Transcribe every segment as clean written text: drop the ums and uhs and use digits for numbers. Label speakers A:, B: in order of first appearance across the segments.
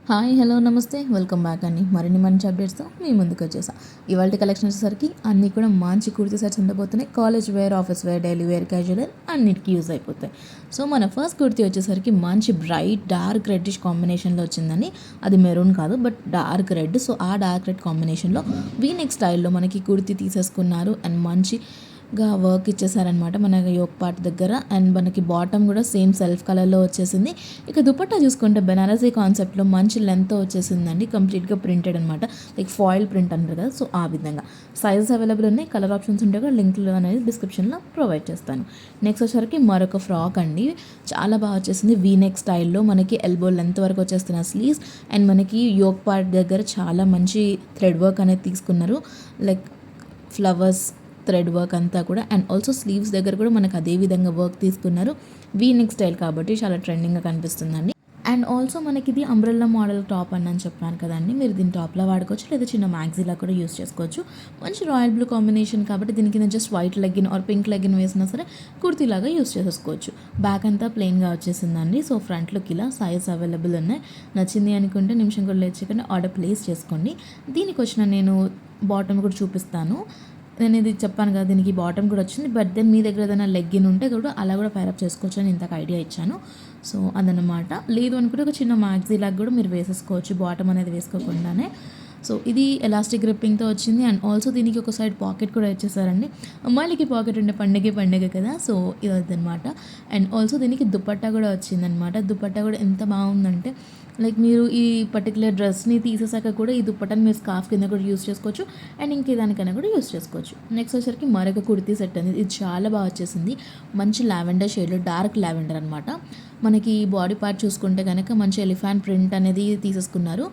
A: Hi hello నమస్తే welcome back అండి. మరిన్ని మంచి అప్డేట్స్తో మీ ముందుకు వచ్చేసా. ఇవాళ కలెక్షన్ వచ్చేసరికి అన్నీ కూడా మంచి కుర్తీ సెట్స్ ఉండబోతున్నాయి. College wear, office wear, daily wear, casual wear అన్నిటికీ యూజ్ అయిపోతాయి. సో మన ఫస్ట్ కుర్తీ వచ్చేసరికి మంచి బ్రైట్ డార్క్ రెడ్డిష్ కాంబినేషన్లో వచ్చిందండి. అది మెరూన్ కాదు బట్ డార్క్ రెడ్. సో ఆ డార్క్ రెడ్ కాంబినేషన్లో వీనెక్ స్టైల్లో మనకి కుర్తీ తీసేసుకున్నారు అండ్ మంచి వర్క్ ఇచ్చేసారనమాట మన యోక్ పార్ట్ దగ్గర. అండ్ మనకి బాటమ్ కూడా సేమ్ సెల్ఫ్ కలర్లో వచ్చేసింది. ఇక దుపట్టా చూసుకుంటే బెనారసీ కాన్సెప్ట్లో మంచి లెంత్ వచ్చేసిందండి. కంప్లీట్గా ప్రింటెడ్ అనమాట, లైక్ ఫాయిల్ ప్రింట్ అంటారు కదా. సో ఆ విధంగా సైజెస్ అవైలబుల్ ఉన్నాయి. కలర్ ఆప్షన్స్ ఉంటే కూడా లింక్లు అనేది డిస్క్రిప్షన్లో ప్రొవైడ్ చేస్తాను. నెక్స్ట్ వచ్చేసరికి మరొక ఫ్రాక్ అండి. చాలా బాగా వచ్చేసింది. వీనెక్ స్టైల్లో మనకి ఎల్బో లెంత్ వరకు వచ్చేస్తున్న స్లీవ్స్ అండ్ మనకి యోక్ పార్ట్ దగ్గర చాలా మంచి థ్రెడ్ వర్క్ అనేది తీసుకున్నారు, లైక్ ఫ్లవర్స్ థ్రెడ్ వర్క్ అంతా కూడా. అండ్ ఆల్సో స్లీవ్స్ దగ్గర కూడా మనకు అదే విధంగా వర్క్ తీసుకున్నారు. వీనెక్ స్టైల్ కాబట్టి చాలా ట్రెండింగ్గా కనిపిస్తుందండి. అండ్ ఆల్సో మనకి ఇది అంబ్రెల్లా మోడల్ టాప్ అని చెప్పాను కదండి. మీరు దీన్ని టాప్లో వాడుకోవచ్చు, లేదా చిన్న మ్యాగ్జీలా కూడా యూస్ చేసుకోవచ్చు. మంచి రాయల్ బ్లూ కాంబినేషన్ కాబట్టి దీనికి just white legging or pink legging వేసినా సరే కుర్తీలాగా యూస్ చేసేసుకోవచ్చు. బ్యాక్ అంతా ప్లెయిన్గా వచ్చేసిందండి. సో ఫ్రంట్ లుక్ ఇలా సైజ్ అవైలబుల్ ఉన్నాయి. నచ్చింది అనుకుంటే నిమిషం కూడా లేచకుండా ఆర్డర్ ప్లేస్ చేసుకోండి. దీనికి వచ్చిన నేను బాటమ్ కూడా చూపిస్తాను. నేను ఇది చెప్పాను కదా, దీనికి బాటమ్ కూడా వచ్చింది. బట్ దెన్ మీ దగ్గర ఏదైనా లెగ్గిన్ ఉంటే కూడా అలా కూడా ప్యారప్ చేసుకోవచ్చు అని ఇంతకు ఐడియా ఇచ్చాను. సో అదనమాట. లేదు అనుకుంటే ఒక చిన్న మ్యాగ్జీ లాగా కూడా మీరు వేసేసుకోవచ్చు బాటమ్ అనేది వేసుకోకుండానే. సో ఇది ఎలాస్టిక్ గ్రిప్పింగ్తో వచ్చింది. అండ్ ఆల్సో దీనికి ఒక సైడ్ పాకెట్ కూడా ఇచ్చేసారండి. అమ్మాయిలకి పాకెట్ ఉండే పండగ కదా. సో ఇదనమాట. అండ్ ఆల్సో దీనికి దుపట్టా కూడా వచ్చిందనమాట. దుపట్టా కూడా ఎంత బాగుందంటే, లైక్ మీరు ఈ పర్టికులర్ డ్రెస్ని తీసేసాక కూడా ఈ దుప్పటాన్ని మీరు స్కార్ఫ్ కింద కూడా యూస్ చేసుకోవచ్చు అండ్ ఇంకేదానికైనా కూడా యూస్ చేసుకోవచ్చు. నెక్స్ట్ వచ్చేసరికి మరొక కుర్తీ సెట్ అనేది. ఇది చాలా బాగా వచ్చేసింది. మంచి లావెండర్ షేడ్లో, డార్క్ లావెండర్ అనమాట. మనకి బాడీ పార్ట్ చూసుకుంటే కనుక మంచి ఎలిఫెంట్ ప్రింట్ అనేది తీసేసుకున్నారు.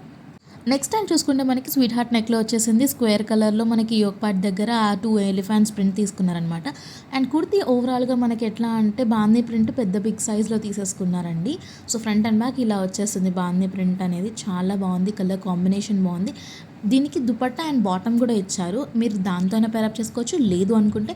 A: నెక్స్ట్ టైం చూసుకుంటే మనకి స్వీట్ హార్ట్ నెక్లో వచ్చేసింది. స్క్వేర్ కలర్లో మనకి యోక్ పార్ట్ దగ్గర ఆ 2 ఎలిఫెంట్స్ ప్రింట్ తీసుకున్నారనమాట. అండ్ కుర్తీ ఓవరాల్గా మనకి ఎట్లా అంటే బాందీ ప్రింట్ పెద్ద బిగ్ సైజ్లో తీసేసుకున్నారండి. సో ఫ్రంట్ అండ్ బ్యాక్ ఇలా వచ్చేస్తుంది బాందీ ప్రింట్ అనేది. చాలా బాగుంది, కలర్ కాంబినేషన్ బాగుంది. దీనికి దుపట్టా అండ్ బాటమ్ కూడా ఇచ్చారు. మీరు దాంతోనే పేరప్ చేసుకోవచ్చు, లేదు అనుకుంటే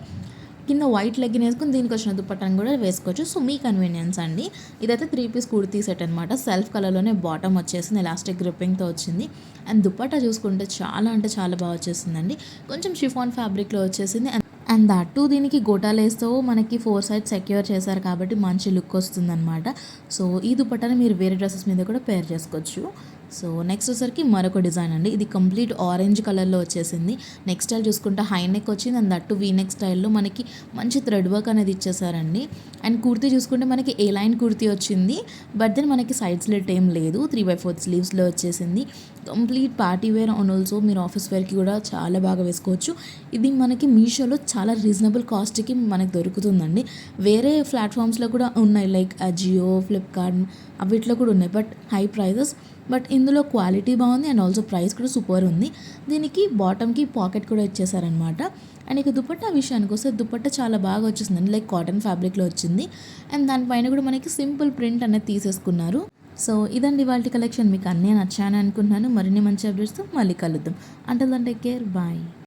A: కింద వైట్ లెగ్గిన్ వేసుకుని దీనికి వచ్చిన దుపట్టాను కూడా వేసుకోవచ్చు. సో మీ కన్వీనియన్స్ అండి. ఇదైతే 3 పీస్ కుర్తీ సెట్ అనమాట. సెల్ఫ్ కలర్లోనే బాటమ్ వచ్చేసింది, ఎలాస్టిక్ గ్రిప్పింగ్తో వచ్చింది. అండ్ దుపట్టా చూసుకుంటే చాలా అంటే చాలా బాగా వచ్చేసిందండి. కొంచెం షిఫాన్ ఫ్యాబ్రిక్లో వచ్చేసింది. అండ్ దట్టు దీనికి గోటాలేస్తో మనకి 4 సైడ్ సెక్యూర్ చేశారు కాబట్టి మంచి లుక్ వస్తుందన్నమాట. సో ఈ దుపట్టాని మీరు వేరే డ్రెస్సెస్ మీద కూడా పేర్ చేసుకోవచ్చు. సో నెక్స్ట్ వచ్చేసరికి మరొక డిజైన్ అండి. ఇది కంప్లీట్ ఆరెంజ్ కలర్లో వచ్చేసింది. నెక్స్ట్ స్టైల్ చూసుకుంటే హై నెక్ వచ్చింది. అండ్ దట్టు వీనెక్ స్టైల్లో మనకి మంచి థ్రెడ్ వర్క్ అనేది ఇచ్చేసారండి. అండ్ కుర్తీ చూసుకుంటే మనకి ఏ లైన్ కుర్తీ వచ్చింది. బట్ దెన్ మనకి సైడ్ స్లిట్ ఏం లేదు, 3/4 స్లీవ్స్లో వచ్చేసింది. Complete party wear and also మీరు ఆఫీస్ వేర్కి కూడా చాలా బాగా వేసుకోవచ్చు. ఇది మనకి మీషోలో చాలా రీజనబుల్ కాస్ట్కి మనకు దొరుకుతుందండి. వేరే ప్లాట్ఫామ్స్లో కూడా ఉన్నాయి, లైక్ అజియో, ఫ్లిప్కార్ట్ అవిట్లో కూడా ఉన్నాయి, బట్ హై ప్రైజెస్. బట్ ఇందులో క్వాలిటీ బాగుంది అండ్ ఆల్సో ప్రైస్ కూడా సూపర్ ఉంది. దీనికి బాటమ్కి పాకెట్ కూడా ఇచ్చేసారనమాట. అండ్ ఇక దుపట్టా విషయానికి వస్తే దుపట్టా చాలా బాగా వచ్చేసిందండి, లైక్ కాటన్ ఫ్యాబ్రిక్లో వచ్చింది. అండ్ దానిపైన కూడా మనకి సింపుల్ ప్రింట్ అనేది తీసేసుకున్నారు. సో ఇదండి వాళ్ళ కలెక్షన్. మీకు అన్నీ నచ్చాయని అనుకుంటున్నాను. మరిన్ని మంచి అప్డేట్స్తో మళ్ళీ కలుద్దాం. Until then take care, bye.